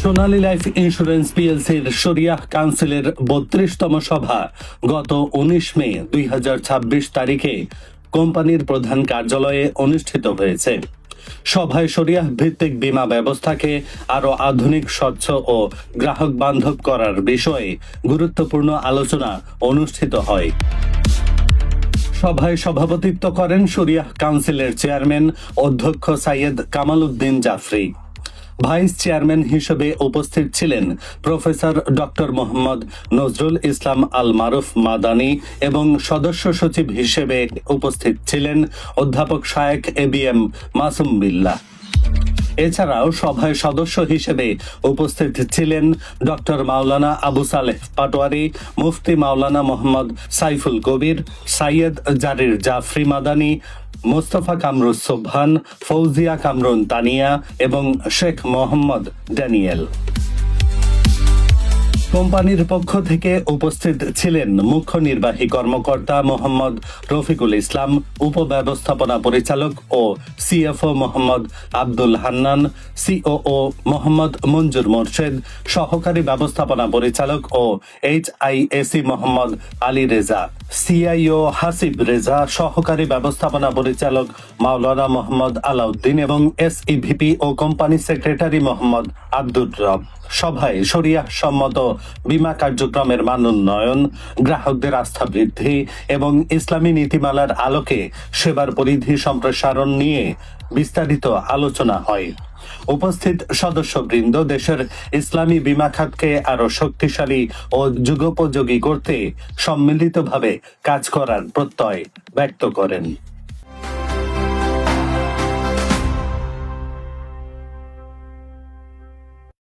সোনালী life insurance পিএলসির শরিয়াহ কাউন্সিলের ৩২তম সভা গত ১৯ মে ২০২৬ তারিখে কোম্পানির প্রধান কার্যালয়ে অনুষ্ঠিত হয়েছে। সভায় শরিয়াহ ভিত্তিক বীমা ব্যবস্থাকে আরও আধুনিক, স্বচ্ছ ও গ্রাহক বান্ধব করার বিষয়ে গুরুত্বপূর্ণ আলোচনা অনুষ্ঠিত হয়। সভায় সভাপতিত্ব করেন শরিয়াহ কাউন্সিলের চেয়ারম্যান অধ্যক্ষ সৈয়দ কামাল উদ্দিন জাফরি। ভাইস চেয়ারম্যান হিসেবে উপস্থিত ছিলেন প্রফেসর ডক্টর মোহাম্মদ নজরুল ইসলাম আল মারুফ মাদানী এবং সদস্য সচিব হিসেবে উপস্থিত ছিলেন অধ্যাপক শায়েখ এবিএম মাসুম বিল্লাহ। এছাড়াও সভায় সদস্য হিসেবে উপস্থিত ছিলেন ডক্টর মাওলানা আবু সালেহ পাটোয়ারি, মুফতি মাওলানা মোহাম্মদ সাইফুল কবির, সৈয়দ জারির জাফরি মাদানী, মোস্তফা কামরুস সোবহান, ফৌজিয়া কামরুন তানিয়া এবং শেখ মোহাম্মদ ড্যানিয়েল। কোম্পানির পক্ষ থেকে উপস্থিত ছিলেন মুখ্য নির্বাহী কর্মকর্তা মোহাম্মদ রফিকুল ইসলাম, উপব্যবস্থাপনা পরিচালক ও সিএফও মোহাম্মদ আব্দুল হান্নান, সিওও মোহাম্মদ মঞ্জুর মোর্শেদ, সহকারী ব্যবস্থাপনা পরিচালক ও এইচআইএসি মোহাম্মদ আলী রেজা, সিআইও হাসিব রেজা, সহকারী ব্যবস্থাপনা পরিচালক মাওলানা মোহাম্মদ আলাউদ্দিন এবং এসইভিপি ও কোম্পানি সেক্রেটারি মোহাম্মদ আব্দুর রব। সভায় শরিয়াহ সম্মত বীমা কার্যক্রমের মান উন্নয়ন, গ্রাহকদের আস্থা বৃদ্ধি এবং ইসলামী নীতিমালার আলোকে সেবার পরিধি সম্প্রসারণ নিয়ে বিস্তারিত আলোচনা হয়। উপস্থিত সদস্যবৃন্দ দেশের ইসলামী বীমা খাতকে আরো শক্তিশালী ও যুগোপযোগী করতে সম্মিলিতভাবে কাজ করার প্রত্যয় ব্যক্ত করেন।